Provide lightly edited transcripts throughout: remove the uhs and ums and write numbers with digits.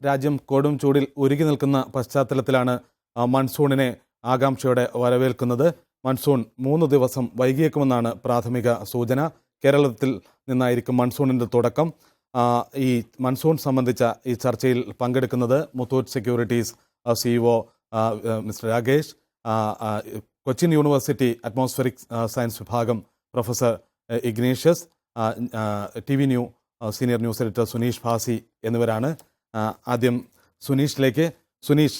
രാജ്യം കൊടും ചൂടിൽ ഉരുകി നിൽക്കുന്ന പശ്ചാത്തലത്തിലാണ് മൺസൂണിനെ ആകാംക്ഷയോടെ വരവേൽക്കുന്നത്. മൺസൂൺ 3 ദിവസം വൈകിയേക്കുമെന്നാണ് പ്രാഥമിക സൂചന. കേരളത്തിൽ നിന്നായിരിക്കും മൺസൂണിൻ്റെ തുടക്കം. ഈ മൺസൂൺ സംബന്ധിച്ച ഈ ചർച്ചയിൽ പങ്കെടുക്കുന്നത് Muthoot securities CEO mister Rakesh, Cochin university atmospheric science വിഭാഗം professor Ignatius, TV new senior news editor Suneesh Bhasi എന്നിവരാണ്. ആദ്യം സുനീഷിലേക്ക്. സുനീഷ്,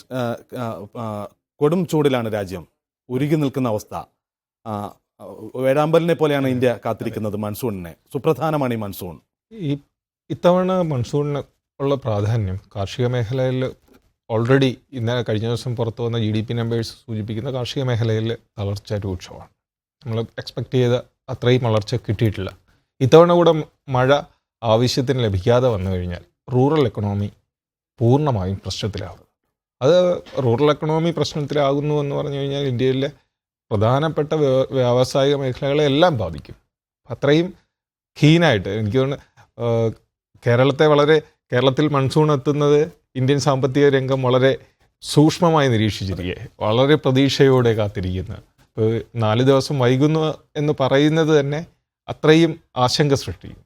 കൊടും ചൂടിലാണ് രാജ്യം, ഉരുകി നിൽക്കുന്ന അവസ്ഥ. വേഴാമ്പലിനെ പോലെയാണ് ഇന്ത്യ കാത്തിരിക്കുന്നത് മൺസൂണിനെ. സുപ്രധാനമാണ് ഈ മൺസൂൺ. ഇത്തവണ മൺസൂണിന് ഉള്ള പ്രാധാന്യം കാർഷിക മേഖലയിൽ ഓൾറെഡി ഇന്നലെ കഴിഞ്ഞ ദിവസം പുറത്തു വന്ന GDP നമ്പേഴ്സ് സൂചിപ്പിക്കുന്ന കാർഷിക മേഖലയിൽ തളർച്ച രൂക്ഷമാണ്. നമ്മൾ എക്സ്പെക്റ്റ് ചെയ്ത അത്രയും വളർച്ച കിട്ടിയിട്ടില്ല. ഇത്തവണ കൂടെ മഴ ആവശ്യത്തിന് ലഭിക്കാതെ വന്നു കഴിഞ്ഞാൽ റൂറൽ എക്കണോമി പൂർണ്ണമായും പ്രശ്നത്തിലാകും. അത് റൂറൽ എക്കണോമി പ്രശ്നത്തിലാകുന്നു എന്ന് പറഞ്ഞു കഴിഞ്ഞാൽ ഇന്ത്യയിലെ പ്രധാനപ്പെട്ട വ്യാവസായിക മേഖലകളെ എല്ലാം ബാധിക്കും. അത്രയും കീനായിട്ട് എനിക്ക് തോന്നുന്നു കേരളത്തിൽ മൺസൂൺ എത്തുന്നത് ഇന്ത്യൻ സാമ്പത്തിക രംഗം വളരെ സൂക്ഷ്മമായി നിരീക്ഷിച്ചിരിക്കെ വളരെ പ്രതീക്ഷയോടെ കാത്തിരിക്കുന്നു. 4 ദിവസം വൈകുന്നു എന്ന് പറയുന്നത് തന്നെ അത്രയും ആശങ്ക സൃഷ്ടിക്കും.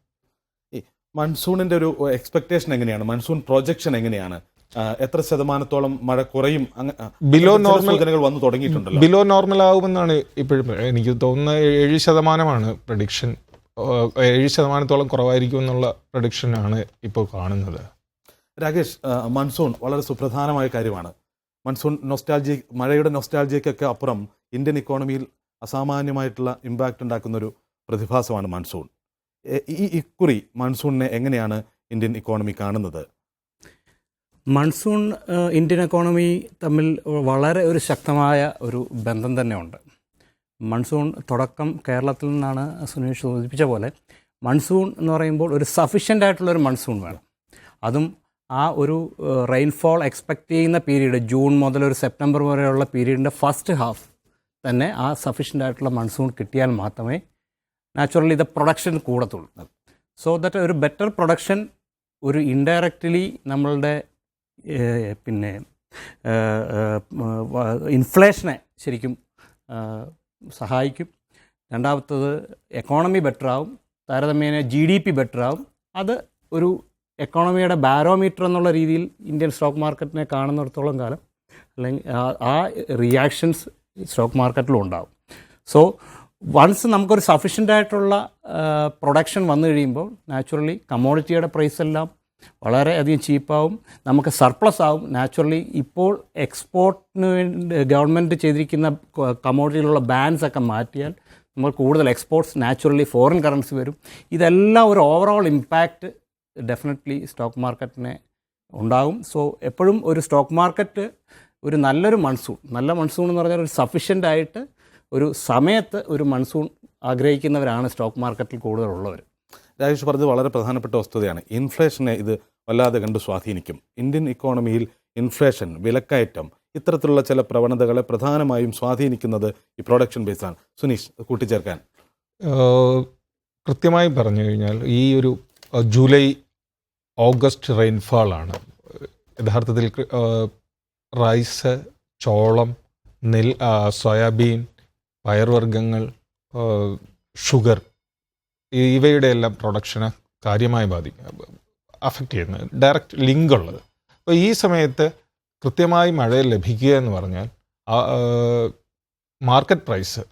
മൺസൂണിൻ്റെ ഒരു എക്സ്പെക്ടേഷൻ എങ്ങനെയാണ്? മൺസൂൺ പ്രൊജക്ഷൻ എങ്ങനെയാണ്? എത്ര ശതമാനത്തോളം മഴ കുറയും? ബിലോ നോർമൽ വന്നു തുടങ്ങിയിട്ടുണ്ടല്ലോ. ബിലോ നോർമൽ ആകുമെന്നാണ് ഇപ്പോഴും എനിക്ക് തോന്നുന്നത്. 7% പ്രഡിക്ഷൻ. 7% കുറവായിരിക്കും എന്നുള്ള പ്രഡിക്ഷനാണ് ഇപ്പോൾ കാണുന്നത്. രാകേഷ്, മൺസൂൺ വളരെ സുപ്രധാനമായ കാര്യമാണ്. മൺസൂൺ മഴയുടെ നൊസ്റ്റാൾജിയക്കൊക്കെ അപ്പുറം ഇന്ത്യൻ ഇക്കോണമിയിൽ അസാമാന്യമായിട്ടുള്ള ഇമ്പാക്റ്റ് ഉണ്ടാക്കുന്നൊരു പ്രതിഭാസമാണ് മൺസൂൺ. ഇക്കുറി മൺസൂണിനെ എങ്ങനെയാണ് ഇന്ത്യൻ ഇക്കോണമി കാണുന്നത്? മൺസൂൺ ഇന്ത്യൻ എക്കോണമി തമ്മിൽ വളരെ ഒരു ശക്തമായ ഒരു ബന്ധം തന്നെ ഉണ്ട്. മൺസൂൺ തുടക്കം കേരളത്തിൽ നിന്നാണ് സുനീഷ് സൂചിപ്പിച്ച പോലെ. മൺസൂൺ എന്ന് പറയുമ്പോൾ ഒരു സഫിഷ്യൻ്റ് ആയിട്ടുള്ളൊരു മൺസൂൺ വേണം. അതും ആ ഒരു റെയിൻഫോൾ എക്സ്പെക്റ്റ് ചെയ്യുന്ന പീരീഡ് ജൂൺ മുതൽ ഒരു സെപ്റ്റംബർ വരെയുള്ള പീരീഡിൻ്റെ ഫസ്റ്റ് ഹാഫ് തന്നെ ആ സഫിഷ്യൻ്റ് ആയിട്ടുള്ള മൺസൂൺ കിട്ടിയാൽ മാത്രമേ നാച്ചുറലി ഇത് പ്രൊഡക്ഷൻ കൂടത്തുള്ളൂ. സോ ദാറ്റ് ഒരു ബെറ്റർ പ്രൊഡക്ഷൻ ഒരു ഇൻഡയറക്റ്റ്ലി നമ്മളുടെ ഇൻഫ്ലേഷനെ ശരിക്കും സഹായിക്കും. രണ്ടാമത്തത് എക്കോണമി ബെറ്ററാവും, താരതമ്യേന GDP ബെറ്ററാവും. അത് ഒരു എക്കോണമിയുടെ ബാരോമീറ്റർ എന്നുള്ള രീതിയിൽ ഇന്ത്യൻ സ്റ്റോക്ക് മാർക്കറ്റിനെ കാണുന്നിടത്തോളം കാലം അല്ലെങ്കിൽ ആ റിയാക്ഷൻസ് സ്റ്റോക്ക് മാർക്കറ്റിലും ഉണ്ടാവും. സോ വൺസ് നമുക്കൊരു സഫിഷ്യൻ്റ് ആയിട്ടുള്ള പ്രൊഡക്ഷൻ വന്നു കഴിയുമ്പോൾ നാച്ചുറലി കമ്മോഡിറ്റിയുടെ പ്രൈസ് എല്ലാം വളരെയധികം ചീപ്പാവും, നമുക്ക് സർപ്ലസ് ആവും. നാച്ചുറലി ഇപ്പോൾ എക്സ്പോർട്ടിന് വേണ്ടി ഗവൺമെൻറ് ചെയ്തിരിക്കുന്ന കമ്മോഡിറ്റിയിലുള്ള ബാൻസ് ഒക്കെ മാറ്റിയാൽ നമ്മൾ കൂടുതൽ എക്സ്പോർട്ട്സ് നാച്ചുറലി ഫോറിൻ കറൻസി വരും. ഇതെല്ലാം ഒരു ഓവറോൾ ഇമ്പാക്റ്റ് ഡെഫിനറ്റ്ലി സ്റ്റോക്ക് മാർക്കറ്റിനെ ഉണ്ടാകും. സോ എപ്പോഴും ഒരു സ്റ്റോക്ക് മാർക്കറ്റ് ഒരു നല്ല മൺസൂൺ എന്ന് പറഞ്ഞാൽ ഒരു സഫിഷ്യൻ്റ് ആയിട്ട് ഒരു സമയത്ത് ഒരു മൺസൂൺ ആഗ്രഹിക്കുന്നവരാണ് സ്റ്റോക്ക് മാർക്കറ്റിൽ കൂടുതലുള്ളവർ. രാജേഷ് പറഞ്ഞത് വളരെ പ്രധാനപ്പെട്ട വസ്തുതയാണ്. ഇൻഫ്ലേഷനെ ഇത് വല്ലാതെ കണ്ട് സ്വാധീനിക്കും. ഇന്ത്യൻ ഇക്കോണമിയിൽ ഇൻഫ്ലേഷൻ, വിലക്കയറ്റം, ഇത്തരത്തിലുള്ള ചില പ്രവണതകളെ പ്രധാനമായും സ്വാധീനിക്കുന്നത് ഈ പ്രൊഡക്ഷൻ ബേസാണ്. സുനീഷ്, കൂട്ടിച്ചേർക്കാൻ. കൃത്യമായി പറഞ്ഞു കഴിഞ്ഞാൽ ഈ ഒരു ജൂലൈ ഓഗസ്റ്റ് റെയിൻഫാളാണ് യഥാർത്ഥത്തിൽ റൈസ്, ചോളം, സോയാബീൻ, പയർവർഗ്ഗങ്ങൾ, ഷുഗർ ഇവയുടെ എല്ലാം പ്രൊഡക്ഷനെ കാര്യമായി അഫക്റ്റ് ചെയ്യുന്നത്, ഡയറക്റ്റ് ലിങ്ക് ഉള്ളത്. അപ്പോൾ ഈ സമയത്ത് കൃത്യമായി മഴ ലഭിക്കുക എന്ന് പറഞ്ഞാൽ മാർക്കറ്റ് പ്രൈസ്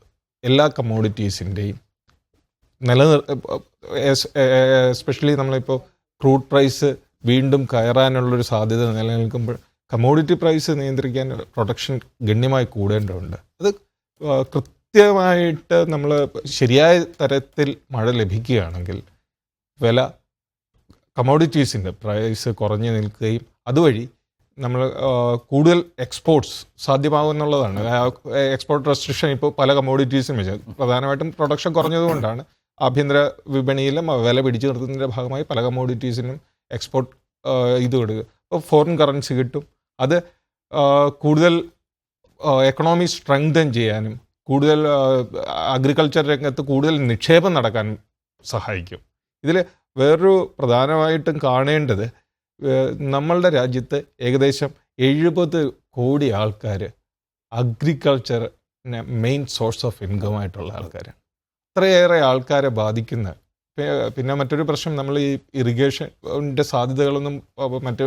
എല്ലാ കമ്മോഡിറ്റീസിൻ്റെയും എസ്പെഷ്യലി നമ്മളിപ്പോൾ ക്രൂഡ് പ്രൈസ് വീണ്ടും കയറാനുള്ളൊരു സാധ്യത നിലനിൽക്കുമ്പോൾ കമ്മോഡിറ്റി പ്രൈസ് നിയന്ത്രിക്കാൻ പ്രൊഡക്ഷൻ ഗണ്യമായി കൂടേണ്ടതുണ്ട്. അത് കൃത്യമായിട്ട് നമ്മൾ ശരിയായ തരത്തിൽ മഴ ലഭിക്കുകയാണെങ്കിൽ കമ്മോഡിറ്റീസിൻ്റെ പ്രൈസ് കുറഞ്ഞു നിൽക്കുകയും അതുവഴി നമ്മൾ കൂടുതൽ എക്സ്പോർട്സ് സാധ്യമാകുമെന്നുള്ളതാണ്. എക്സ്പോർട്ട് റെസ്ട്രിക്ഷൻ ഇപ്പോൾ പല കമ്മോഡിറ്റീസിനും വെച്ചാൽ പ്രധാനമായിട്ടും പ്രൊഡക്ഷൻ കുറഞ്ഞതുകൊണ്ടാണ് ആഭ്യന്തര വിപണിയിൽ വില പിടിച്ചു നിർത്തുന്നതിൻ്റെ ഭാഗമായി പല കമ്മോഡിറ്റീസിനും എക്സ്പോർട്ട് ഇത് കൊടുക്കുക. അപ്പോൾ ഫോറിൻ കറൻസി കിട്ടും. അത് കൂടുതൽ എക്കണോമി സ്ട്രെങ്തൻ ചെയ്യാനും കൂടുതൽ അഗ്രികൾച്ചർ രംഗത്ത് കൂടുതൽ നിക്ഷേപം നടക്കാനും സഹായിക്കും. ഇതിൽ വേറൊരു പ്രധാനമായിട്ടും കാണേണ്ടത് നമ്മളുടെ രാജ്യത്ത് ഏകദേശം 70 കോടി ആൾക്കാർ അഗ്രികൾച്ചറിനെ മെയിൻ സോഴ്സ് ഓഫ് ഇൻകം ആയിട്ടുള്ള ആൾക്കാരാണ്. അത്രയേറെ ആൾക്കാരെ ബാധിക്കുന്ന പിന്നെ മറ്റൊരു പ്രശ്നം, നമ്മൾ ഈ ഇറിഗേഷൻ്റെ സാധ്യതകളൊന്നും മറ്റ്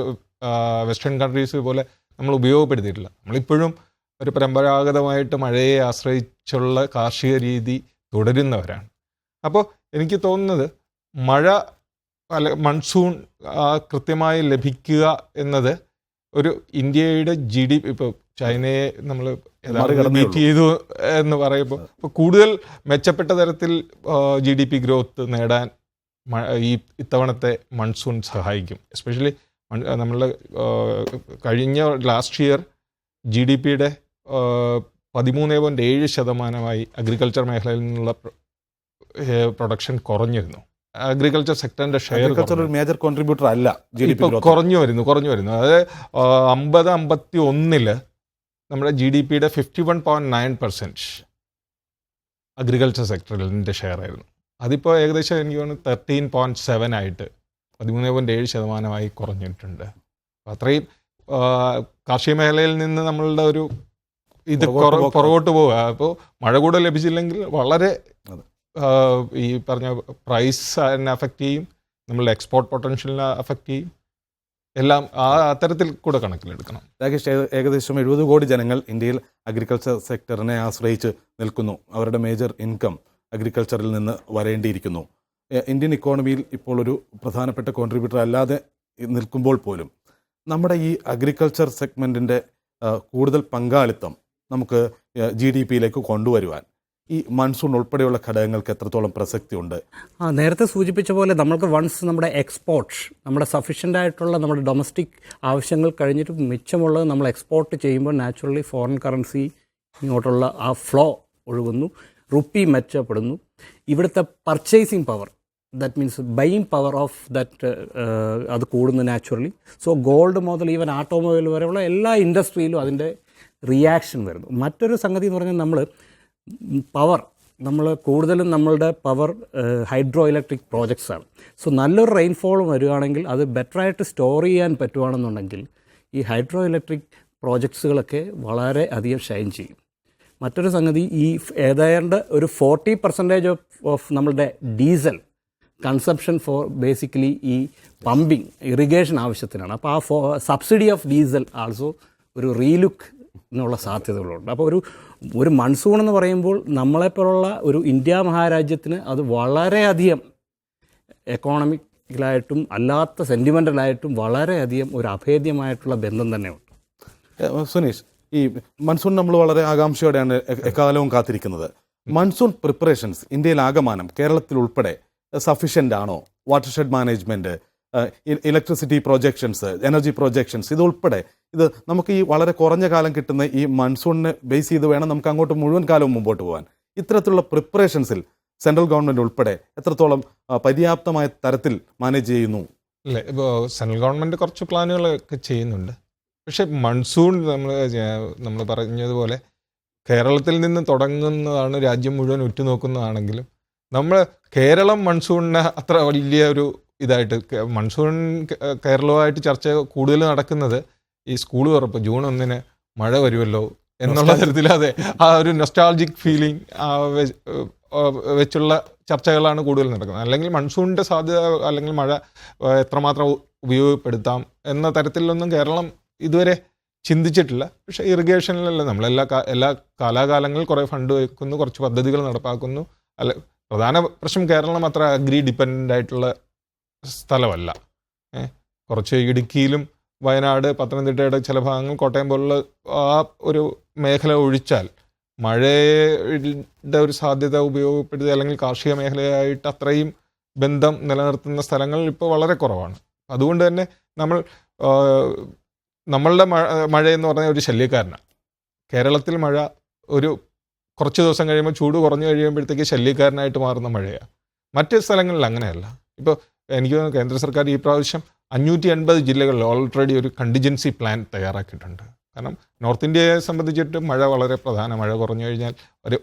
വെസ്റ്റേൺ കൺട്രീസ് പോലെ നമ്മൾ ഉപയോഗപ്പെടുത്തിയിട്ടില്ല. നമ്മളിപ്പോഴും ഒരു പരമ്പരാഗതമായിട്ട് മഴയെ ആശ്രയിച്ചുള്ള കാർഷിക രീതി തുടരുന്നവരാണ്. അപ്പോൾ എനിക്ക് തോന്നുന്നത് മൺസൂൺ കൃത്യമായി ലഭിക്കുക എന്നത് ഒരു ഇന്ത്യയുടെ GDP, ഇപ്പോൾ ചൈനയെ നമ്മൾ ബീറ്റ് ചെയ്തു എന്ന് പറയുമ്പോൾ ഇപ്പോൾ കൂടുതൽ മെച്ചപ്പെട്ട തരത്തിൽ GDP ഗ്രോത്ത് നേടാൻ ഇത്തവണത്തെ മൺസൂൺ സഹായിക്കും. എസ്പെഷ്യലി നമ്മളുടെ കഴിഞ്ഞ ലാസ്റ്റ് ഇയർ GDPയുടെ 13.7% അഗ്രികൾച്ചർ മേഖലയിൽ നിന്നുള്ള പ്രൊഡക്ഷൻ കുറഞ്ഞിരുന്നു. അഗ്രികൾച്ചർ സെക്ടറിന്റെ ഷെയർ ഒരു മേജർ കോൺട്രിബ്യൂട്ടർ അല്ല, കുറഞ്ഞു വരുന്നു. അതായത് 50-51 നമ്മുടെ GDPയുടെ 51.9% അഗ്രികൾച്ചർ സെക്ടറിൻ്റെ ഷെയർ ആയിരുന്നു. അതിപ്പോൾ ഏകദേശം എനിക്ക് തോന്നുന്നു 13.7 ആയിട്ട് 13.7% കുറഞ്ഞിട്ടുണ്ട്. അത്രയും കാർഷിക മേഖലയിൽ നിന്ന് നമ്മളുടെ ഒരു ഇത് പുറകോട്ട് പോവുക. അപ്പോൾ മഴ കൂടെ ലഭിച്ചില്ലെങ്കിൽ വളരെ ഈ പറഞ്ഞ പ്രൈസിനെ അഫക്റ്റ് ചെയ്യും, നമ്മളുടെ എക്സ്പോർട്ട് പൊട്ടൻഷ്യലിനെ അഫക്റ്റ് ചെയ്യും. എല്ലാം അത്തരത്തിൽ കൂടെ കണക്കിലെടുക്കണം. രാകേഷ്, ഏകദേശം 70 കോടി ജനങ്ങൾ ഇന്ത്യയിൽ അഗ്രികൾച്ചർ സെക്ടറിനെ ആശ്രയിച്ച് നിൽക്കുന്നു. അവരുടെ മേജർ ഇൻകം അഗ്രികൾച്ചറിൽ നിന്ന് വരേണ്ടിയിരിക്കുന്നു. ഇന്ത്യൻ ഇക്കോണമിയിൽ ഇപ്പോൾ ഒരു പ്രധാനപ്പെട്ട കോൺട്രിബ്യൂട്ടർ അല്ലാതെ നിൽക്കുമ്പോൾ പോലും നമ്മുടെ ഈ അഗ്രികൾച്ചർ സെഗ്മെൻറ്റിൻ്റെ കൂടുതൽ പങ്കാളിത്തം നമുക്ക് GDPയിലേക്ക് കൊണ്ടുവരുവാൻ ഈ മൺസൂൺ ഉൾപ്പെടെയുള്ള ഘടകങ്ങൾക്ക് എത്രത്തോളം പ്രസക്തിയുണ്ട്? നേരത്തെ സൂചിപ്പിച്ച പോലെ നമ്മൾക്ക് വൺസ് നമ്മുടെ എക്സ്പോർട്ട്, നമ്മുടെ സഫീഷ്യൻ്റ് ആയിട്ടുള്ള നമ്മുടെ ഡൊമസ്റ്റിക് ആവശ്യങ്ങൾ കഴിഞ്ഞിട്ട് മിച്ചമുള്ളത് നമ്മൾ എക്സ്പോർട്ട് ചെയ്യുമ്പോൾ നാച്ചുറലി ഫോറിൻ കറൻസി ഇങ്ങോട്ടുള്ള ആ ഫ്ലോ ഒഴുകുന്നു, റുപ്പി മെച്ചപ്പെടുന്നു. ഇവിടുത്തെ purchasing power, that means buying power of that അത് കൂടുന്നു നാച്ചുറലി. സോ ഗോൾഡ് മുതൽ ഈവൻ ഓട്ടോമൊബൈൽ വരെയുള്ള എല്ലാ ഇൻഡസ്ട്രിയിലും അതിൻ്റെ റിയാക്ഷൻ വരുന്നു. മറ്റൊരു സംഗതി എന്ന് പറഞ്ഞാൽ നമ്മൾ കൂടുതലും നമ്മളുടെ പവർ ഹൈഡ്രോ ഇലക്ട്രിക് പ്രോജക്ട്സാണ്. സോ നല്ലൊരു റെയിൻഫോൾ വരികയാണെങ്കിൽ അത് ബെറ്ററായിട്ട് സ്റ്റോർ ചെയ്യാൻ പറ്റുകയാണെന്നുണ്ടെങ്കിൽ ഈ ഹൈഡ്രോ ഇലക്ട്രിക് പ്രോജക്ട്സുകളൊക്കെ വളരെ അധികം ഷൈൻ ചെയ്യും. മറ്റൊരു സംഗതി, ഈ ഏതാണ്ട് ഒരു 40% ഓഫ് നമ്മളുടെ ഡീസൽ കൺസപ്ഷൻ ഫോർ ബേസിക്കലി ഈ പമ്പിങ് ഇറിഗേഷൻ ആവശ്യത്തിനാണ്. അപ്പോൾ ആ സബ്സിഡി ഓഫ് ഡീസൽ ആൾസോ ഒരു റീലുക്ക് എന്നുള്ള സാധ്യതകളുണ്ട്. അപ്പോൾ ഒരു മൺസൂൺ എന്ന് പറയുമ്പോൾ നമ്മളെപ്പോലുള്ള ഒരു ഇന്ത്യ മഹാരാജ്യത്തിന് അത് വളരെയധികം എക്കോണമിക്കലായിട്ടും അല്ലാത്ത സെൻറ്റിമെൻ്റലായിട്ടും വളരെയധികം ഒരു അഭേദ്യമായിട്ടുള്ള ബന്ധം തന്നെയുണ്ട്. സുനീഷ്, ഈ മൺസൂൺ നമ്മൾ വളരെ ആകാംക്ഷയോടെയാണ് എക്കാലവും കാത്തിരിക്കുന്നത്. മൺസൂൺ പ്രിപ്പറേഷൻസ് ഇന്ത്യയിൽ ആകമാനം, കേരളത്തിൽ ഉൾപ്പെടെ സഫീഷ്യൻ്റ് ആണോ? Watershed management, electricity projections, energy projections, ഇതുൾപ്പെടെ ഇത് നമുക്ക് ഈ വളരെ കുറഞ്ഞ കാലം കിട്ടുന്ന ഈ മൺസൂണിനെ ബേസ് ചെയ്ത് വേണം നമുക്ക് അങ്ങോട്ട് മുഴുവൻ കാലവും മുമ്പോട്ട് പോകാൻ. ഇത്തരത്തിലുള്ള പ്രിപ്പറേഷൻസിൽ സെൻട്രൽ ഗവൺമെൻറ് ഉൾപ്പെടെ എത്രത്തോളം പര്യാപ്തമായ തരത്തിൽ മാനേജ് ചെയ്യുന്നു? അല്ലേ, ഇപ്പോൾ സെൻട്രൽ ഗവൺമെൻറ് കുറച്ച് പ്ലാനുകളൊക്കെ ചെയ്യുന്നുണ്ട്. പക്ഷേ മൺസൂൺ നമ്മൾ പറഞ്ഞതുപോലെ കേരളത്തിൽ നിന്ന് തുടങ്ങുന്നതാണ്, രാജ്യം മുഴുവൻ ഉറ്റുനോക്കുന്നതാണെങ്കിലും നമ്മൾ കേരളം മൺസൂണിനെ അത്ര വലിയ ഒരു ഇതായിട്ട്, മൺസൂൺ കേരളവുമായിട്ട് ചർച്ച കൂടുതൽ നടക്കുന്നത് ഈ സ്കൂൾ തുറപ്പ് June 1 മഴ വരുമല്ലോ എന്നുള്ള തരത്തിൽ, അതെ, ആ ഒരു നൊസ്റ്റാൾജിക് ഫീലിംഗ് വെച്ചുള്ള ചർച്ചകളാണ് കൂടുതൽ നടക്കുന്നത്. അല്ലെങ്കിൽ മൺസൂണിൻ്റെ സാധ്യത അല്ലെങ്കിൽ മഴ എത്രമാത്രം ഉപയോഗപ്പെടുത്താം എന്ന തരത്തിലൊന്നും കേരളം ഇതുവരെ ചിന്തിച്ചിട്ടില്ല. പക്ഷേ ഇറിഗേഷനിലല്ല, എല്ലാ കാലാകാലങ്ങളിൽ കുറേ ഫണ്ട് വയ്ക്കുന്നു, കുറച്ച് പദ്ധതികൾ നടപ്പാക്കുന്നു. അല്ല, പ്രധാന പ്രശ്നം കേരളം അത്ര അഗ്രി ഡിപ്പെൻഡൻ്റ് ആയിട്ടുള്ള സ്ഥലമല്ല. കുറച്ച് ഇടുക്കിയിലും വയനാട്, പത്തനംതിട്ടയുടെ ചില ഭാഗങ്ങൾ, കോട്ടയം പോലുള്ള ആ ഒരു മേഖല ഒഴിച്ചാൽ മഴയുടെ ഒരു സാധ്യത ഉപയോഗപ്പെടുത്തി അല്ലെങ്കിൽ കാർഷിക മേഖലയായിട്ട് അത്രയും ബന്ധം നിലനിർത്തുന്ന സ്ഥലങ്ങൾ ഇപ്പോൾ വളരെ കുറവാണ്. അതുകൊണ്ട് തന്നെ നമ്മളുടെ മഴയെന്ന് പറഞ്ഞാൽ ഒരു ശല്യക്കാരനാണ്. കേരളത്തിൽ മഴ ഒരു കുറച്ച് ദിവസം കഴിയുമ്പോൾ ചൂട് കുറഞ്ഞു കഴിയുമ്പോഴത്തേക്ക് ശല്യക്കാരനായിട്ട് മാറുന്ന മഴയാണ്. മറ്റ് സ്ഥലങ്ങളിൽ അങ്ങനെയല്ല. ഇപ്പോൾ എനിക്ക് തോന്നുന്നു കേന്ദ്ര സർക്കാർ ഈ പ്രാവശ്യം 580 ജില്ലകളിൽ ഓൾറെഡി ഒരു കണ്ടിജൻസി പ്ലാൻ തയ്യാറാക്കിയിട്ടുണ്ട്. കാരണം നോർത്ത് ഇന്ത്യയെ സംബന്ധിച്ചിട്ട് മഴ വളരെ പ്രധാന, മഴ കുറഞ്ഞു കഴിഞ്ഞാൽ ഒരു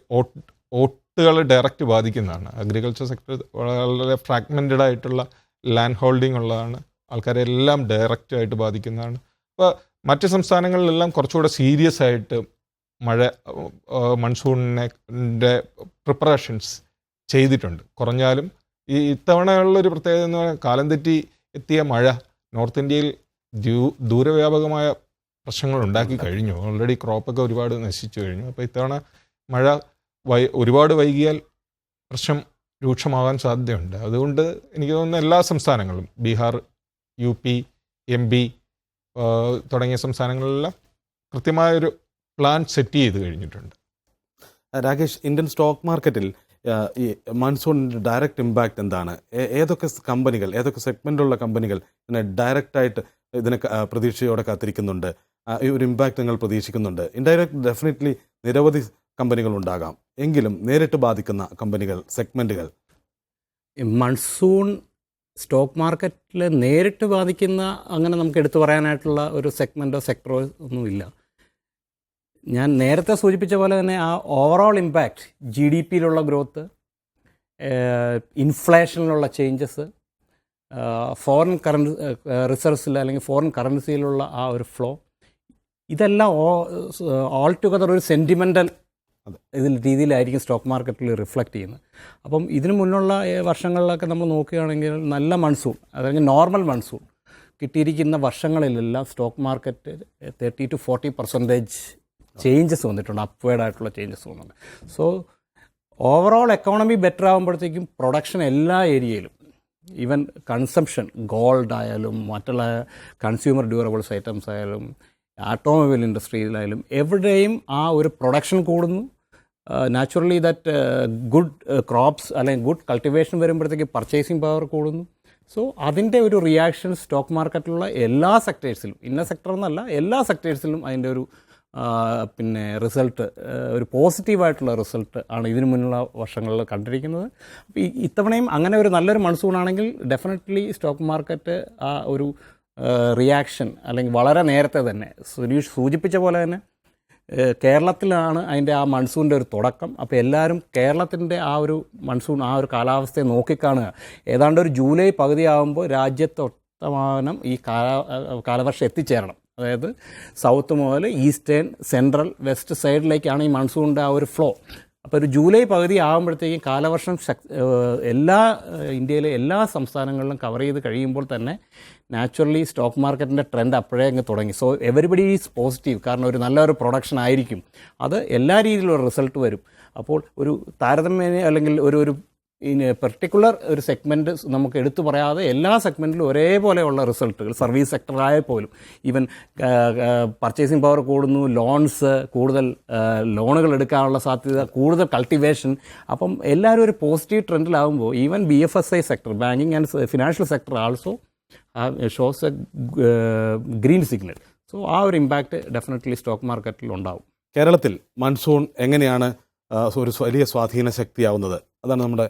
ഓട്ടുകൾ ഡയറക്റ്റ് ബാധിക്കുന്നതാണ്. അഗ്രികൾച്ചർ സെക്ടർ വളരെ ഫ്രാഗ്മെൻറ്റഡ് ആയിട്ടുള്ള ലാൻഡ് ഹോൾഡിംഗ് ഉള്ളതാണ്. ആൾക്കാരെല്ലാം ഡയറക്റ്റായിട്ട് ബാധിക്കുന്നതാണ്. അപ്പോൾ മറ്റ് സംസ്ഥാനങ്ങളിലെല്ലാം കുറച്ചുകൂടെ സീരിയസ് ആയിട്ട് മഴ മൺസൂണിൻ്റെ പ്രിപ്പറേഷൻസ് ചെയ്തിട്ടുണ്ട്. കുറഞ്ഞാലും ഇത്തവണയുള്ളൊരു പ്രത്യേകത എന്ന് പറഞ്ഞാൽ കാലം തെറ്റി എത്തിയ മഴ നോർത്ത് ഇന്ത്യയിൽ ദൂരവ്യാപകമായ പ്രശ്നങ്ങൾ ഉണ്ടാക്കി കഴിഞ്ഞു. ഓൾറെഡി ക്രോപ്പൊക്കെ ഒരുപാട് നശിച്ചു കഴിഞ്ഞു. അപ്പോൾ ഇത്തവണ മഴ ഒരുപാട് വൈകിയാൽ പ്രശ്നം രൂക്ഷമാകാൻ സാധ്യതയുണ്ട്. അതുകൊണ്ട് എനിക്ക് തോന്നുന്ന എല്ലാ സംസ്ഥാനങ്ങളും ബീഹാർ, UP, MP തുടങ്ങിയ സംസ്ഥാനങ്ങളിലെല്ലാം കൃത്യമായൊരു പ്ലാൻ സെറ്റ് ചെയ്ത് കഴിഞ്ഞിട്ടുണ്ട്. രാകേഷ്, ഇന്ത്യൻ സ്റ്റോക്ക് മാർക്കറ്റിൽ ഈ മൺസൂണിൻ്റെ ഡയറക്റ്റ് ഇമ്പാക്റ്റ് എന്താണ്? ഏതൊക്കെ കമ്പനികൾ, ഏതൊക്കെ സെഗ്മെൻറ്റുള്ള കമ്പനികൾ ഇതിനെ ഡയറക്റ്റായിട്ട് ഇതിനെ പ്രതീക്ഷയോടെ കാത്തിരിക്കുന്നുണ്ട്? ഈ ഒരു ഇമ്പാക്റ്റ് നിങ്ങൾ പ്രതീക്ഷിക്കുന്നുണ്ട്? ഇൻഡയറക്റ്റ് ഡെഫിനറ്റ്ലി നിരവധി കമ്പനികൾ ഉണ്ടാകാം, എങ്കിലും നേരിട്ട് ബാധിക്കുന്ന കമ്പനികൾ, സെഗ്മെൻറ്റുകൾ. മൺസൂൺ സ്റ്റോക്ക് മാർക്കറ്റിൽ നേരിട്ട് ബാധിക്കുന്ന അങ്ങനെ നമുക്ക് എടുത്തു പറയാനായിട്ടുള്ള ഒരു സെഗ്മെൻറ്റോ സെക്ടറോ ഒന്നുമില്ല. ഞാൻ നേരത്തെ സൂചിപ്പിച്ച പോലെ തന്നെ ആ ഓവറോൾ ഇമ്പാക്റ്റ്, GDPയിലുള്ള ഗ്രോത്ത്, ഇൻഫ്ലേഷനിലുള്ള ചേഞ്ചസ്, ഫോറിൻ റിസർവ്സിൽ അല്ലെങ്കിൽ ഫോറിൻ കറൻസിയിലുള്ള ആ ഒരു ഫ്ലോ, ഇതെല്ലാം ഓൾ ടുഗദർ ഒരു സെൻറ്റിമെൻ്റൽ രീതിയിലായിരിക്കും സ്റ്റോക്ക് മാർക്കറ്റിൽ റിഫ്ലക്റ്റ് ചെയ്യുന്നത്. അപ്പം ഇതിനു മുന്നുള്ള വർഷങ്ങളിലൊക്കെ നമ്മൾ നോക്കുകയാണെങ്കിൽ നല്ല മൺസൂൺ, അല്ലെങ്കിൽ നോർമൽ മൺസൂൺ കിട്ടിയിരിക്കുന്ന വർഷങ്ങളിലെല്ലാം സ്റ്റോക്ക് മാർക്കറ്റ് 30 to 40% ചേഞ്ചസ് വന്നിട്ടുണ്ട്, അപ്വേർഡായിട്ടുള്ള ചേഞ്ചസ് വന്നിട്ടുണ്ട്. സോ ഓവറോൾ എക്കോണമി ബെറ്റർ ആകുമ്പോഴത്തേക്കും പ്രൊഡക്ഷൻ എല്ലാ ഏരിയയിലും, ഈവൻ കൺസംഷൻ, ഗോൾഡ് ആയാലും മറ്റുള്ള കൺസ്യൂമർ ഡ്യൂറബിൾസ് ഐറ്റംസ് ആയാലും ഓട്ടോമൊബൈൽ ഇൻഡസ്ട്രിയിലായാലും എവിടെയും ആ ഒരു പ്രൊഡക്ഷൻ കൂടുന്നു. നാച്ചുറലി ദാറ്റ് ഗുഡ് ക്രോപ്സ് അല്ലെങ്കിൽ ഗുഡ് കൾട്ടിവേഷൻ വരുമ്പോഴത്തേക്ക് പർച്ചേസിങ് പവർ കൂടുന്നു. സോ അതിൻ്റെ ഒരു റിയാക്ഷൻ സ്റ്റോക്ക് മാർക്കറ്റിലുള്ള എല്ലാ സെക്ടേഴ്സിലും, ഇന്ന സെക്ടർ എന്നല്ല, എല്ലാ സെക്ടേഴ്സിലും അതിൻ്റെ ഒരു റിസൾട്ട്, ഒരു പോസിറ്റീവായിട്ടുള്ള റിസൾട്ട് ആണ് ഇതിനു മുന്നുള്ള വർഷങ്ങളിൽ കണ്ടിരിക്കുന്നത്. അപ്പോൾ ഇത്തവണയും അങ്ങനെ ഒരു നല്ലൊരു മൺസൂൺ ആണെങ്കിൽ ഡെഫിനറ്റ്ലി സ്റ്റോക്ക് മാർക്കറ്റ് ആ ഒരു റിയാക്ഷൻ, അല്ലെങ്കിൽ വളരെ നേരത്തെ തന്നെ സുരേഷ് സൂചിപ്പിച്ച പോലെ തന്നെ കേരളത്തിലാണ് അതിൻ്റെ ആ മൺസൂണിൻ്റെ ഒരു തുടക്കം. അപ്പോൾ എല്ലാവരും കേരളത്തിൻ്റെ ആ ഒരു മൺസൂൺ, ആ ഒരു കാലാവസ്ഥയെ നോക്കിക്കാണുക. ഏതാണ്ട് ഒരു ജൂലൈ പകുതിയാകുമ്പോൾ രാജ്യത്തൊട്ടമാനം ഈ കാലവർഷം എത്തിച്ചേരണം. അതായത് സൗത്ത് മുതൽ ഈസ്റ്റേൺ, സെൻട്രൽ, വെസ്റ്റ് സൈഡിലേക്കാണ് ഈ മൺസൂണിൻ്റെ ആ ഒരു ഫ്ലോ. അപ്പോൾ ഒരു ജൂലൈ പകുതി ആകുമ്പോഴത്തേക്കും കാലവർഷം ഇന്ത്യയിലെ എല്ലാ സംസ്ഥാനങ്ങളിലും കവർ ചെയ്ത് കഴിയുമ്പോൾ തന്നെ നാച്ചുറലി സ്റ്റോക്ക് മാർക്കറ്റിൻ്റെ ട്രെൻഡ് അപ്പോഴേ അങ്ങ് തുടങ്ങി. സോ എവരിബഡി ഈസ് പോസിറ്റീവ്, കാരണം ഒരു നല്ലൊരു പ്രൊഡക്ഷൻ ആയിരിക്കും, അത് എല്ലാ രീതിയിലുള്ള റിസൾട്ട് വരും. അപ്പോൾ ഒരു താരതമ്യേന അല്ലെങ്കിൽ ഒരു പെർട്ടിക്കുലർ ഒരു സെഗ്മെൻറ്റ് നമുക്ക് എടുത്തു പറയാതെ എല്ലാ സെഗ്മെൻറ്റിലും ഒരേപോലെയുള്ള റിസൾട്ടുകൾ, സർവീസ് സെക്ടറായാൽ പോലും ഈവൻ പർച്ചേസിംഗ് പവർ കൂടുന്നു, ലോൺസ്, കൂടുതൽ ലോണുകൾ എടുക്കാനുള്ള സാധ്യത, കൂടുതൽ കൾട്ടിവേഷൻ. അപ്പം എല്ലാവരും ഒരു പോസിറ്റീവ് ട്രെൻഡിലാകുമ്പോൾ even BFSI sector, banking and financial sector also shows a green signal. So ആ ഒരു ഇമ്പാക്റ്റ് ഡെഫിനറ്റ്ലി സ്റ്റോക്ക് മാർക്കറ്റിൽ ഉണ്ടാവും. കേരളത്തിൽ മൺസൂൺ എങ്ങനെയാണ് ഒരു വലിയ സ്വാധീന ശക്തിയാവുന്നത്? അതാണ് നമ്മുടെ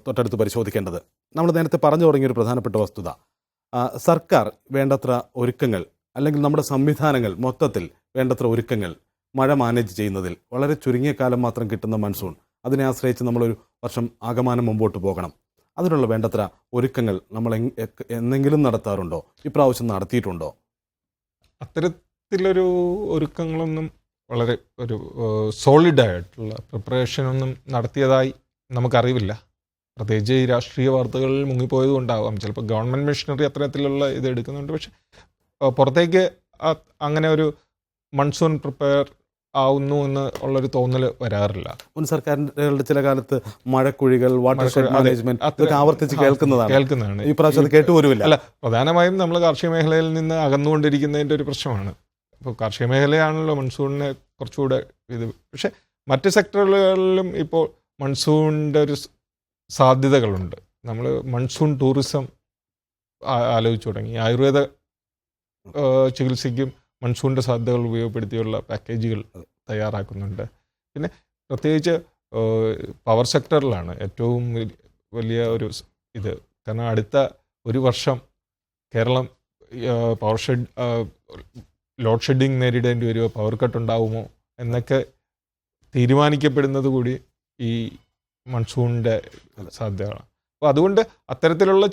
തൊട്ടടുത്ത് പരിശോധിക്കേണ്ടത്. നമ്മൾ നേരത്തെ പറഞ്ഞു തുടങ്ങിയൊരു പ്രധാനപ്പെട്ട വസ്തുത, സർക്കാർ വേണ്ടത്ര ഒരുക്കങ്ങൾ, അല്ലെങ്കിൽ നമ്മുടെ സംവിധാനങ്ങൾ മൊത്തത്തിൽ വേണ്ടത്ര ഒരുക്കങ്ങൾ മഴ മാനേജ് ചെയ്യുന്നതിൽ വളരെ ചുരുങ്ങിയ കാലം മാത്രം കിട്ടുന്ന മൺസൂൺ, അതിനെ ആശ്രയിച്ച് നമ്മളൊരു വർഷം ആകമാനം മുമ്പോട്ട് പോകണം. അതിനുള്ള വേണ്ടത്ര ഒരുക്കങ്ങൾ നമ്മൾ എന്തെങ്കിലും നടത്താറുണ്ടോ? ഇപ്രാവശ്യം നടത്തിയിട്ടുണ്ടോ? അത്തരത്തിലൊരു ഒരുക്കങ്ങളൊന്നും വളരെ ഒരു സോളിഡായിട്ടുള്ള പ്രിപ്പറേഷനൊന്നും നടത്തിയതായി നമുക്കറിവില്ല. പ്രത്യേകിച്ച് ഈ രാഷ്ട്രീയ വാർത്തകളിൽ മുങ്ങിപ്പോയത് കൊണ്ടാവാം. ചിലപ്പോൾ ഗവൺമെൻറ് മെഷീനറി അത്തരത്തിലുള്ള ഇത് എടുക്കുന്നുണ്ട്. പക്ഷെ പുറത്തേക്ക് അങ്ങനെ ഒരു മൺസൂൺ പ്രിപ്പയർ ആവുന്നു എന്ന് ഉള്ളൊരു തോന്നൽ വരാറില്ല. മുൻ സർക്കാരുകളുടെ ചില കാലത്ത് മഴക്കുഴികൾ, വാട്ടർഷെഡ് മാനേജ്മെന്റ് അതൊക്കെ ആവർത്തിച്ച് കേൾക്കുന്നതാണ്. ഈ പ്രാവശ്യം അത് കേട്ടുപോലുമില്ല. അല്ല, പ്രധാനമായും നമ്മൾ കാർഷിക മേഖലയിൽ നിന്ന് അകന്നുകൊണ്ടിരിക്കുന്നതിൻ്റെ ഒരു പ്രശ്നമാണ്. ഇപ്പോൾ കാർഷിക മേഖലയാണല്ലോ മൺസൂണിനെ കുറച്ചുകൂടെ ഇത്. പക്ഷെ മറ്റ് സെക്ടറുകളിലും ഇപ്പോൾ മൺസൂണിൻ്റെ ഒരു സാധ്യതകളുണ്ട്. നമ്മൾ മൺസൂൺ ടൂറിസം ആലോചിച്ചു തുടങ്ങി. ആയുർവേദ ചികിത്സയ്ക്കും മൺസൂണിൻ്റെ സാധ്യതകൾ ഉപയോഗപ്പെടുത്തിയുള്ള പാക്കേജുകൾ തയ്യാറാക്കുന്നുണ്ട്. പിന്നെ പ്രത്യേകിച്ച് പവർ സെക്ടറിലാണ് ഏറ്റവും വലിയ ഒരു ഇത്. കാരണം അടുത്ത ഒരു വർഷം കേരളം ലോഡ് ഷെഡിങ് നേരിടേണ്ടി വരുമോ, പവർ കട്ട് ഉണ്ടാവുമോ എന്നൊക്കെ തീരുമാനിക്കപ്പെടുന്നത് കൂടി ഈ മൺസൂണിൻ്റെ സാധ്യതകളാണ്. അപ്പോൾ അതുകൊണ്ട് അത്തരത്തിലുള്ള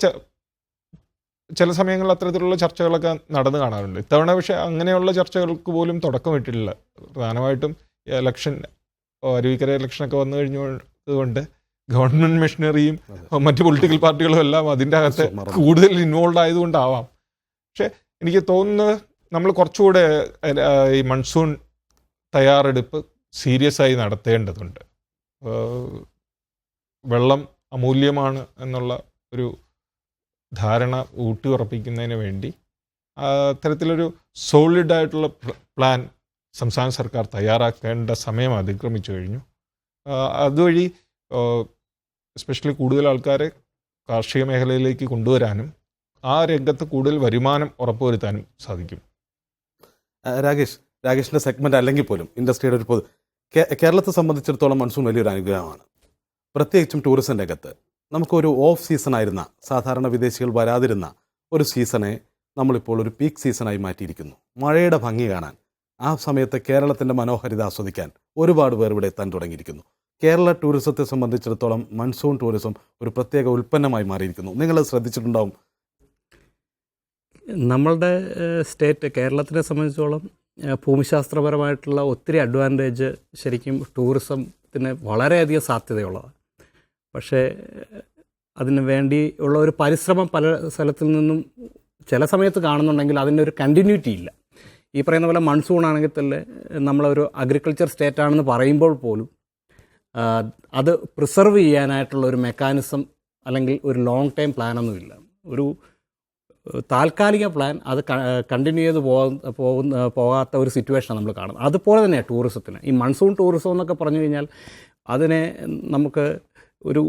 ചില സമയങ്ങളിൽ അത്തരത്തിലുള്ള ചർച്ചകളൊക്കെ നടന്നു കാണാറുണ്ട്. ഇത്തവണ പക്ഷേ അങ്ങനെയുള്ള ചർച്ചകൾക്ക് പോലും തുടക്കമിട്ടിട്ടില്ല. പ്രധാനമായിട്ടും ഇലക്ഷൻ, അരുവിക്കര ഇലക്ഷനൊക്കെ വന്നു കഴിഞ്ഞതുകൊണ്ട് ഗവൺമെൻറ് മെഷീനറിയും മറ്റ് പൊളിറ്റിക്കൽ പാർട്ടികളും എല്ലാം അതിൻ്റെ അകത്ത് കൂടുതൽ ഇൻവോൾവ് ആയതുകൊണ്ടാവാം. പക്ഷേ എനിക്ക് തോന്നുന്നത് നമ്മൾ കുറച്ചുകൂടെ ഈ മൺസൂൺ തയ്യാറെടുപ്പ് സീരിയസ് ആയി നടത്തേണ്ടതുണ്ട്. വെള്ളം അമൂല്യമാണ് എന്നുള്ള ഒരു ധാരണ ഊട്ടിയുറപ്പിക്കുന്നതിന് വേണ്ടി അത്തരത്തിലൊരു സോളിഡായിട്ടുള്ള പ്ലാൻ സംസ്ഥാന സർക്കാർ തയ്യാറാക്കേണ്ട സമയം അതിക്രമിച്ചു കഴിഞ്ഞു. അതുവഴി എസ്പെഷ്യലി കൂടുതൽ ആൾക്കാരെ കാർഷിക മേഖലയിലേക്ക് കൊണ്ടുവരാനും ആ രംഗത്ത് കൂടുതൽ വരുമാനം ഉറപ്പുവരുത്താനും സാധിക്കും. രാകേഷിൻ്റെ സെഗ്മെൻ്റ് അല്ലെങ്കിൽ പോലും ഇൻഡസ്ട്രിയുടെ ഒരു കേരളത്തെ സംബന്ധിച്ചിടത്തോളം മൺസൂൺ വലിയൊരു അനുഗ്രഹമാണ്. പ്രത്യേകിച്ചും ടൂറിസം രംഗത്ത് നമുക്കൊരു ഓഫ് സീസണായിരുന്ന, സാധാരണ വിദേശികൾ വരാതിരുന്ന ഒരു സീസണെ നമ്മളിപ്പോൾ ഒരു പീക്ക് സീസണായി മാറ്റിയിരിക്കുന്നു. മഴയുടെ ഭംഗി കാണാൻ, ആ സമയത്ത് കേരളത്തിൻ്റെ മനോഹാരിത ആസ്വദിക്കാൻ ഒരുപാട് പേർ ഇവിടെ എത്താൻ തുടങ്ങിയിരിക്കുന്നു. കേരള ടൂറിസത്തെ സംബന്ധിച്ചിടത്തോളം മൺസൂൺ ടൂറിസം ഒരു പ്രത്യേക ഉൽപ്പന്നമായി മാറിയിരിക്കുന്നു. നിങ്ങളത് ശ്രദ്ധിച്ചിട്ടുണ്ടാവും. നമ്മളുടെ സ്റ്റേറ്റ് കേരളത്തിനെ സംബന്ധിച്ചോളം ഭൂമിശാസ്ത്രപരമായിട്ടുള്ള ഒത്തിരി അഡ്വാൻറ്റേജ് ശരിക്കും ടൂറിസത്തിന് വളരെയധികം സാധ്യതയുള്ളതാണ്. പക്ഷേ അതിന് വേണ്ടി ഉള്ള ഒരു പരിശ്രമം പല സ്ഥലത്തിൽ നിന്നും ചില സമയത്ത് കാണുന്നുണ്ടെങ്കിൽ അതിൻ്റെ ഒരു കണ്ടിന്യൂറ്റി ഇല്ല. ഈ പറയുന്ന പോലെ മൺസൂൺ ആണെങ്കിൽ തന്നെ നമ്മളൊരു അഗ്രികൾച്ചർ സ്റ്റേറ്റ് ആണെന്ന് പറയുമ്പോൾ പോലും അത് പ്രിസർവ് ചെയ്യാനായിട്ടുള്ള ഒരു മെക്കാനിസം അല്ലെങ്കിൽ ഒരു ലോങ് ടൈം പ്ലാനൊന്നുമില്ല. ഒരു താൽക്കാലിക പ്ലാൻ അത് കണ്ടിന്യൂ ചെയ്ത് പോകാത്ത ഒരു സിറ്റുവേഷനാണ് നമ്മൾ കാണുന്നത്. അതുപോലെ തന്നെയാണ് ടൂറിസത്തിന്. ഈ മൺസൂൺ ടൂറിസം എന്നൊക്കെ പറഞ്ഞു കഴിഞ്ഞാൽ അതിനെ നമുക്ക് ഒരു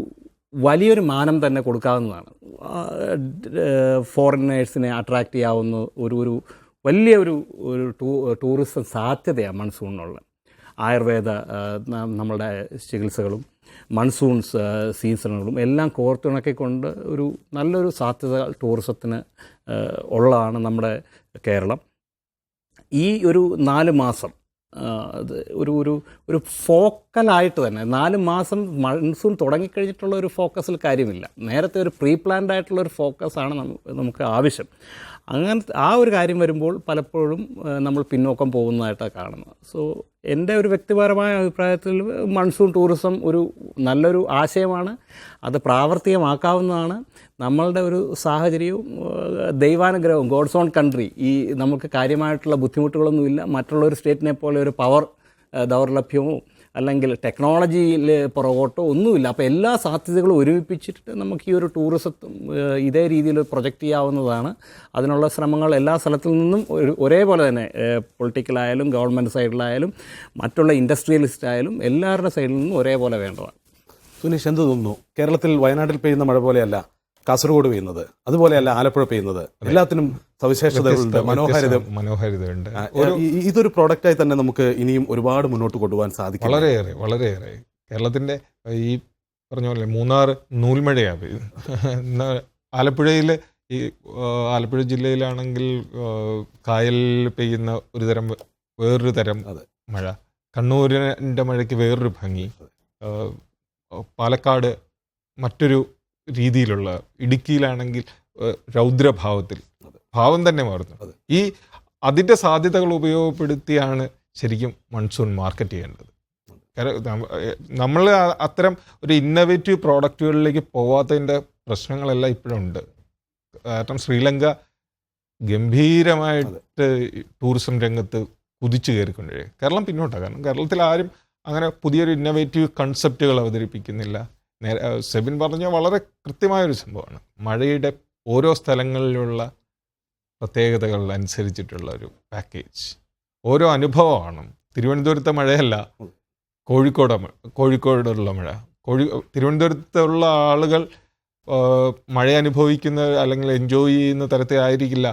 വലിയൊരു മാനം തന്നെ കൊടുക്കാവുന്നതാണ്. ഫോറിനേഴ്സിനെ അട്രാക്റ്റ് ചെയ്യാവുന്ന ഒരു വലിയ ഒരു ടൂറിസം സാധ്യതയാണ് മൺസൂണിനുള്ള. ആയുർവേദ നമ്മളുടെ ചികിത്സകളും മൺസൂൺസ് സീസണുകളും എല്ലാം കോർത്തിണക്കിക്കൊണ്ട് ഒരു നല്ലൊരു സാധ്യത ടൂറിസത്തിന് ഉള്ളതാണ് നമ്മുടെ കേരളം. ഈ ഒരു 4 മാസം ഒരു ഫോക്കലായിട്ട് തന്നെ 4 മാസം മൺസൂൺ തുടങ്ങിക്കഴിഞ്ഞിട്ടുള്ള ഒരു ഫോക്കസിൽ കാര്യമില്ല. നേരത്തെ ഒരു പ്രീ പ്ലാൻഡ് ആയിട്ടുള്ള ഒരു ഫോക്കസാണ് നമുക്ക് ആവശ്യം. അങ്ങനത്തെ ആ ഒരു കാര്യം വരുമ്പോൾ പലപ്പോഴും നമ്മൾ പിന്നോക്കം പോകുന്നതായിട്ടാണ് കാണുന്നത്. സോ എൻ്റെ ഒരു വ്യക്തിപരമായ അഭിപ്രായത്തിൽ മൺസൂൺ ടൂറിസം ഒരു നല്ലൊരു ആശയമാണ്. അത് പ്രാവർത്തികമാക്കാവുന്നതാണ്. നമ്മളുടെ ഒരു സാഹചര്യവും ദൈവാനുഗ്രഹവും, ഗോഡ്സ് ഓൺ കൺട്രി, ഈ നമുക്ക് കാര്യമായിട്ടുള്ള ബുദ്ധിമുട്ടുകളൊന്നുമില്ല. മറ്റുള്ള ഒരു സ്റ്റേറ്റിനെ പോലെ ഒരു പവർ ദൗർലഭ്യമോ അല്ലെങ്കിൽ ടെക്നോളജിയിൽ പുറകോട്ടോ ഒന്നുമില്ല. അപ്പോൾ എല്ലാ സാധ്യതകളും ഒരുമിപ്പിച്ചിട്ട് നമുക്ക് ഈ ഒരു ടൂറിസം ഇതേ രീതിയിൽ പ്രൊജക്റ്റ് ചെയ്യാവുന്നതാണ്. അതിനുള്ള ശ്രമങ്ങൾ എല്ലാ സ്ഥലത്തു നിന്നും ഒരേപോലെ തന്നെ പൊളിറ്റിക്കലായാലും ഗവൺമെൻറ് സൈഡിലായാലും മറ്റുള്ള ഇൻഡസ്ട്രിയലിസ്റ്റ് ആയാലും എല്ലാവരുടെ സൈഡിൽ നിന്നും ഒരേപോലെ വേണ്ടതാണ്. സുനീഷ്, എന്ത് തോന്നുന്നു? കേരളത്തിൽ വയനാട്ടിൽ പെയ്യുന്ന മഴ പോലെയല്ല കാസർഗോഡ് പെയ്യുന്നത്, അതുപോലെയല്ല ആലപ്പുഴ പെയ്യുന്നത്. എല്ലാത്തിനും സവിശേഷതകളുണ്ട്, മനോഹാരിതയുണ്ട്. ഇതൊരു പ്രോഡക്റ്റായി തന്നെ നമുക്ക് ഇനിയും ഒരുപാട് മുന്നോട്ട് കൊണ്ടുപോകാൻ സാധിക്കും. വളരെയേറെ കേരളത്തിൻ്റെ ഈ പറഞ്ഞ പോലെ മൂന്നാർ നൂൽമഴയാണ്. ആലപ്പുഴയിൽ ഈ ആലപ്പുഴ ജില്ലയിലാണെങ്കിൽ കായലിൽ പെയ്യുന്ന വേറൊരു തരം മഴ, കണ്ണൂരിൻ്റെ മഴയ്ക്ക് വേറൊരു ഭംഗി, പാലക്കാട് മറ്റൊരു രീതിയിലുള്ള, ഇടുക്കിയിലാണെങ്കിൽ രൗദ്രഭാവത്തിൽ ഭാവം തന്നെ മാറുന്നു. ഈ അതിൻ്റെ സാധ്യതകൾ ഉപയോഗപ്പെടുത്തിയാണ് ശരിക്കും മൺസൂൺ മാർക്കറ്റ് ചെയ്യേണ്ടത്. നമ്മൾ അത്തരം ഒരു ഇന്നോവേറ്റീവ് പ്രോഡക്റ്റുകളിലേക്ക് പോവാത്തതിൻ്റെ പ്രശ്നങ്ങളെല്ലാം ഇപ്പോഴുണ്ട്. കാരണം ശ്രീലങ്ക ഗംഭീരമായിട്ട് ടൂറിസം രംഗത്ത് കുതിച്ചു കയറിക്കൊണ്ടേ കേരളം പിന്നോട്ടാണ്. കാരണം കേരളത്തിൽ ആരും അങ്ങനെ പുതിയൊരു ഇന്നോവേറ്റീവ് കൺസെപ്റ്റുകൾ അവതരിപ്പിക്കുന്നില്ല. സെബിൻ പറഞ്ഞ വളരെ കൃത്യമായൊരു സംഭവമാണ്. മഴയുടെ ഓരോ സ്ഥലങ്ങളിലുള്ള പ്രത്യേകതകൾ അനുസരിച്ചിട്ടുള്ള ഒരു പാക്കേജ്, ഓരോ അനുഭവമാണ്. തിരുവനന്തപുരത്തെ മഴയല്ല കോഴിക്കോടുള്ള മഴ. തിരുവനന്തപുരത്തുള്ള ആളുകൾ മഴ അനുഭവിക്കുന്ന അല്ലെങ്കിൽ എൻജോയ് ചെയ്യുന്ന തരത്തിലായിരിക്കില്ല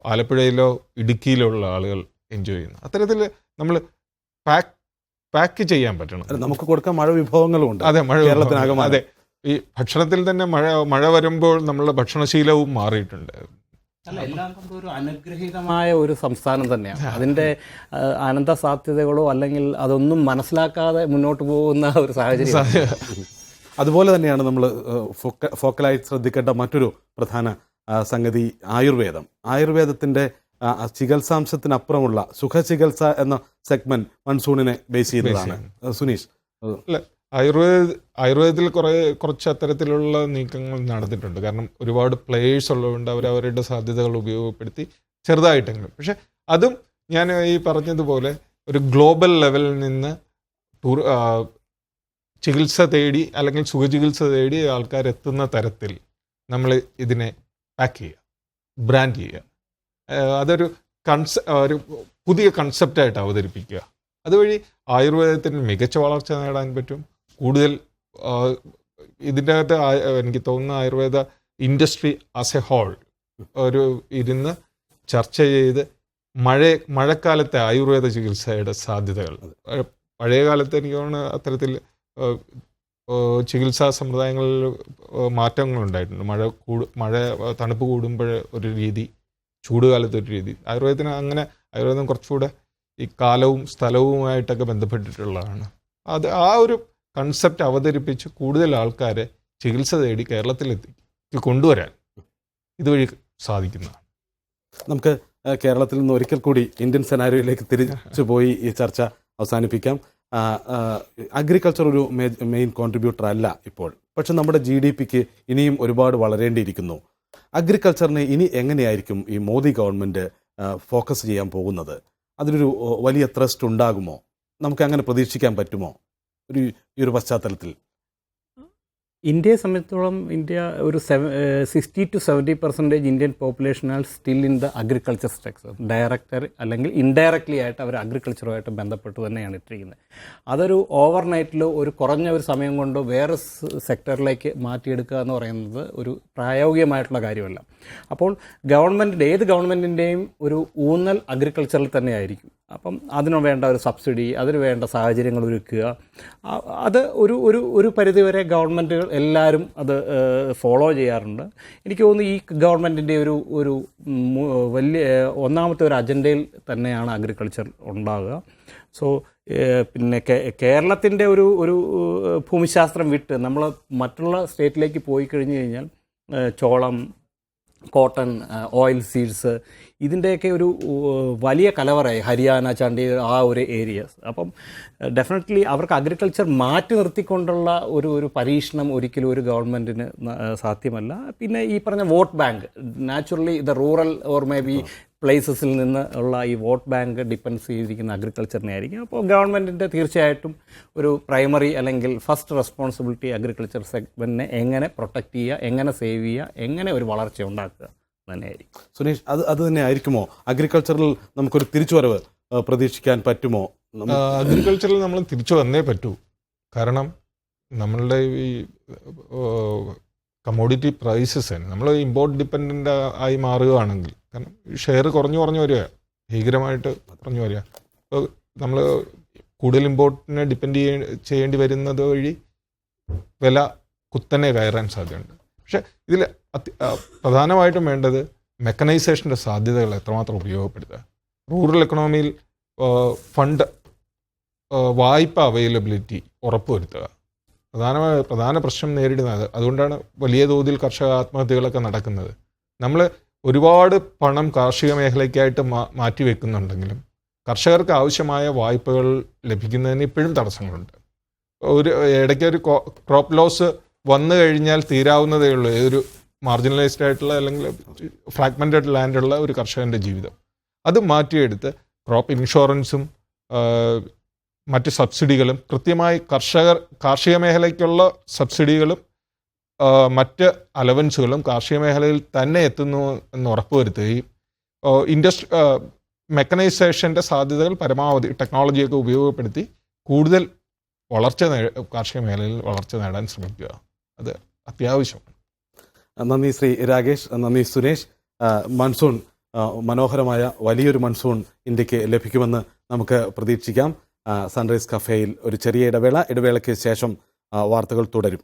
ആലപ്പുഴയിലോ ഇടുക്കിയിലോ ഉള്ള ആളുകൾ എൻജോയ് ചെയ്യുന്നത്. അത്തരത്തിൽ നമ്മൾ പാക്ക് ചെയ്യാൻ പറ്റണം. നമുക്ക് കൊടുക്കാൻ മഴ വിഭവങ്ങളുണ്ട്. അതെ, അതെ. ഈ ഭക്ഷണത്തിൽ തന്നെ മഴ വരുമ്പോൾ നമ്മളുടെ ഭക്ഷണശീലവും മാറിയിട്ടുണ്ട്. അല്ല, എല്ലാം കൊണ്ടും ഒരു അനുഗ്രഹീതമായ ഒരു സംസ്ഥാനം തന്നെയാണ്. അതിൻ്റെ അനന്ത സാധ്യതകളോ അല്ലെങ്കിൽ അതൊന്നും മനസ്സിലാക്കാതെ മുന്നോട്ട് പോകുന്ന ഒരു സാഹചര്യം. അതുപോലെ തന്നെയാണ് നമ്മൾ ഫോക്കലായി ശ്രദ്ധിക്കേണ്ട മറ്റൊരു പ്രധാന സംഗതി ആയുർവേദത്തിൻ്റെ ചികിത്സാംശത്തിനപ്പുറമുള്ള സുഖചികിത്സ എന്ന സെഗ്മെന്റ് മൺസൂണിനെ ബേസ് ചെയ്യുന്നതാണ്. സുനീഷ്, ആയുർവേദത്തിൽ കുറച്ച് അത്തരത്തിലുള്ള നീക്കങ്ങൾ നടന്നിട്ടുണ്ട്. കാരണം ഒരുപാട് പ്ലേയേഴ്സ് ഉള്ളതുകൊണ്ട് അവരവരുടെ സാധ്യതകൾ ഉപയോഗപ്പെടുത്തി ചെറുതായിട്ടെങ്കിലും. പക്ഷെ അതും ഞാൻ ഈ പറഞ്ഞതുപോലെ ഒരു ഗ്ലോബൽ ലെവലിൽ നിന്ന് ചികിത്സ തേടി അല്ലെങ്കിൽ സുഖചികിത്സ തേടി ആൾക്കാരെത്തുന്ന തരത്തിൽ നമ്മൾ ഇതിനെ പാക്ക് ചെയ്യുക, ബ്രാൻഡ് ചെയ്യുക, അതൊരു ഒരു പുതിയ കൺസെപ്റ്റായിട്ട് അവതരിപ്പിക്കുക. അതുവഴി ആയുർവേദത്തിന് മികച്ച വളർച്ച നേടാൻ പറ്റും. കൂടുതൽ ഇതിൻ്റെ അകത്ത് എനിക്ക് തോന്നുന്ന Ayurveda industry as a whole ഒരു ഇരുന്ന് ചർച്ച ചെയ്ത് മഴക്കാലത്തെ ആയുർവേദ ചികിത്സയുടെ സാധ്യതകൾ, പഴയ കാലത്ത് എനിക്ക് തോന്നുന്നു അത്തരത്തിൽ ചികിത്സാ സമ്പ്രദായങ്ങളിൽ മാറ്റങ്ങളുണ്ടായിട്ടുണ്ട്. മഴ തണുപ്പ് കൂടുമ്പോൾ ഒരു രീതി, ചൂടുകാലത്ത് ഒരു രീതി. ആയുർവേദം കുറച്ചുകൂടെ ഈ കാലവും സ്ഥലവുമായിട്ടൊക്കെ ബന്ധപ്പെട്ടിട്ടുള്ളതാണ്. ആ ഒരു കൺസെപ്റ്റ് അവതരിപ്പിച്ച് കൂടുതൽ ആൾക്കാരെ ചികിത്സ തേടി കേരളത്തിലെത്തി കൊണ്ടുവരാൻ ഇതുവഴി സാധിക്കുന്നതാണ്. നമുക്ക് കേരളത്തിൽ നിന്ന് ഒരിക്കൽ കൂടി ഇന്ത്യൻ സെനാരിയോയിലേക്ക് തിരിച്ചു പോയി ഈ ചർച്ച അവസാനിപ്പിക്കാം. അഗ്രികൾച്ചർ ഒരു മെയിൻ കോൺട്രിബ്യൂട്ടർ അല്ല ഇപ്പോൾ, പക്ഷെ നമ്മുടെ GDPക്ക് ഇനിയും ഒരുപാട് വളരേണ്ടിയിരിക്കുന്നു. അഗ്രികൾച്ചറിനെ ഇനി എങ്ങനെയായിരിക്കും ഈ മോദി ഗവൺമെൻറ് ഫോക്കസ് ചെയ്യാൻ പോകുന്നത്? അതിനൊരു വലിയ ത്രസ്റ്റ് ഉണ്ടാകുമോ? നമുക്ക് അങ്ങനെ പ്രതീക്ഷിക്കാൻ പറ്റുമോ ഈ ഒരു പശ്ചാത്തലത്തിൽ? ഇന്ത്യയെ സംബന്ധിച്ചിടത്തോളം ഇന്ത്യ ഒരു 60 to 70% Indian population are still in the agriculture sector. Direct അല്ലെങ്കിൽ ഇൻഡയറക്റ്റ്ലി ആയിട്ട് അവർ അഗ്രികൾച്ചറുമായിട്ട് ബന്ധപ്പെട്ട് തന്നെയാണ് ഇട്ടിരിക്കുന്നത്. അതൊരു ഓവർനൈറ്റിലോ ഒരു കുറഞ്ഞ ഒരു സമയം കൊണ്ടോ വേറെ സെക്ടറിലേക്ക് മാറ്റിയെടുക്കുക എന്ന് പറയുന്നത് ഒരു പ്രായോഗികമായിട്ടുള്ള കാര്യമല്ല. അപ്പോൾ ഏത് ഗവൺമെൻറ്റിൻ്റെയും ഒരു ഊന്നൽ അഗ്രികൾച്ചറിൽ തന്നെ ആയിരിക്കും. അപ്പം അതിന് വേണ്ട ഒരു സബ്സിഡി, അതിന് വേണ്ട സാഹചര്യങ്ങൾ ഒരുക്കുക, അത് ഒരു പരിധിവരെ ഗവൺമെൻറ്റുകൾ എല്ലാവരും അത് ഫോളോ ചെയ്യാറുണ്ട്. എനിക്ക് തോന്നുന്നു ഈ ഗവൺമെൻറ്റിൻ്റെ ഒരു വലിയ ഒന്നാമത്തെ ഒരു അജണ്ടയിൽ തന്നെയാണ് അഗ്രികൾച്ചർ ഉണ്ടാകുക. സോ പിന്നെ കേരളത്തിൻ്റെ ഒരു ഭൂമിശാസ്ത്രം വിട്ട് നമ്മൾ മറ്റുള്ള സ്റ്റേറ്റിലേക്ക് പോയി കഴിഞ്ഞ് കഴിഞ്ഞാൽ ചോളം, കോട്ടൺ, ഓയിൽ സീഡ്സ്, ഇതിൻ്റെയൊക്കെ ഒരു വലിയ കലവറായി ഹരിയാന, ചണ്ഡീഗഡ്, ആ ഒരു ഏരിയസ്. അപ്പം ഡെഫിനറ്റ്ലി അവർക്ക് അഗ്രികൾച്ചർ മാറ്റി നിർത്തിക്കൊണ്ടുള്ള ഒരു പരീക്ഷണം ഒരിക്കലും ഒരു ഗവൺമെൻറ്റിന് സാധ്യമല്ല. പിന്നെ ഈ പറഞ്ഞ vote bank, naturally the rural or maybe പ്ലേസസിൽ നിന്ന് ഉള്ള ഈ വോട്ട് ബാങ്ക് ഡിപ്പെൻസ് ചെയ്തിരിക്കുന്ന അഗ്രികൾച്ചറിനെ ആയിരിക്കും. അപ്പോൾ ഗവൺമെൻറ്റിൻ്റെ തീർച്ചയായിട്ടും ഒരു പ്രൈമറി അല്ലെങ്കിൽ ഫസ്റ്റ് റെസ്പോൺസിബിലിറ്റി അഗ്രികൾച്ചർ സെഗ്മെൻറ്റിനെ എങ്ങനെ പ്രൊട്ടക്റ്റ് ചെയ്യുക, എങ്ങനെ സേവ് ചെയ്യുക, എങ്ങനെ ഒരു വളർച്ച ഉണ്ടാക്കുക തന്നെയായിരിക്കും. സുനീഷ്, അത് തന്നെ ആയിരിക്കുമോ? അഗ്രികൾച്ചറിൽ നമുക്കൊരു തിരിച്ചുവരവ് പ്രതീക്ഷിക്കാൻ പറ്റുമോ? അഗ്രികൾച്ചറിൽ നമ്മൾ തിരിച്ചു വന്നേ പറ്റൂ. കാരണം നമ്മളുടെ ഈ കമ്മോഡിറ്റി പ്രൈസസ് നമ്മൾ ഇമ്പോർട്ട് ഡിപ്പെൻഡൻ്റ് ആയി മാറുകയാണെങ്കിൽ, കാരണം ഷെയർ കുറഞ്ഞു വരിക, ഭീകരമായിട്ട് കുറഞ്ഞു വരിക. അപ്പോൾ നമ്മൾ കൂടുതൽ ഇമ്പോർട്ടിനെ ഡിപ്പെൻഡ് ചെയ്യേണ്ടി വരുന്നത് വഴി വില കുത്തനെ കയറാൻ സാധ്യതയുണ്ട്. പക്ഷേ ഇതിൽ പ്രധാനമായിട്ടും വേണ്ടത് മെക്കനൈസേഷൻ്റെ സാധ്യതകൾ എത്രമാത്രം ഉപയോഗപ്പെടുത്തുക. റൂറൽ എക്കണോമിയിൽ വായ്പ അവൈലബിലിറ്റി ഉറപ്പുവരുത്തുക പ്രധാന പ്രശ്നം നേരിടുന്നത്. അതുകൊണ്ടാണ് വലിയ തോതിൽ കർഷക ആത്മഹത്യകളൊക്കെ നടക്കുന്നത്. നമ്മൾ ഒരുപാട് പണം കാർഷിക മേഖലയ്ക്കായിട്ട് മാറ്റിവെക്കുന്നുണ്ടെങ്കിലും കർഷകർക്ക് ആവശ്യമായ വായ്പകൾ ലഭിക്കുന്നതിന് ഇപ്പോഴും തടസ്സങ്ങളുണ്ട്. ഇടയ്ക്കൊരു ക്രോപ്പ് ലോസ് വന്നു കഴിഞ്ഞാൽ തീരാവുന്നതേ ഉള്ളൂ ഏതൊരു മാർജിനലൈസ്ഡ് ആയിട്ടുള്ള അല്ലെങ്കിൽ ഫ്രാഗ്മെൻറ്റഡ് ലാൻഡുള്ള ഒരു കർഷകൻ്റെ ജീവിതം. അത് മാറ്റിയെടുത്ത് ക്രോപ്പ് ഇൻഷുറൻസും മറ്റ് സബ്സിഡികളും കൃത്യമായി കാർഷിക മേഖലയ്ക്കുള്ള സബ്സിഡികളും മറ്റ് അലവൻസുകളും കാർഷിക മേഖലയിൽ തന്നെ എത്തുന്നു എന്ന് ഉറപ്പുവരുത്തുകയും മെക്കനൈസേഷൻ്റെ സാധ്യതകൾ പരമാവധി ടെക്നോളജിയൊക്കെ ഉപയോഗപ്പെടുത്തി കൂടുതൽ കാർഷിക മേഖലയിൽ വളർച്ച നേടാൻ ശ്രമിക്കുക. അത് അത്യാവശ്യമാണ്. നന്ദി ശ്രീ രാകേഷ്, നന്ദി സുരേഷ്. മൺസൂൺ മനോഹരമായ വലിയൊരു മൺസൂൺ ഇന്ത്യക്ക് ലഭിക്കുമെന്ന് നമുക്ക് പ്രതീക്ഷിക്കാം. സൺറൈസ് കഫേയിൽ ഒരു ചെറിയ ഇടവേളയ്ക്ക് ശേഷം വാർത്തകൾ തുടരും.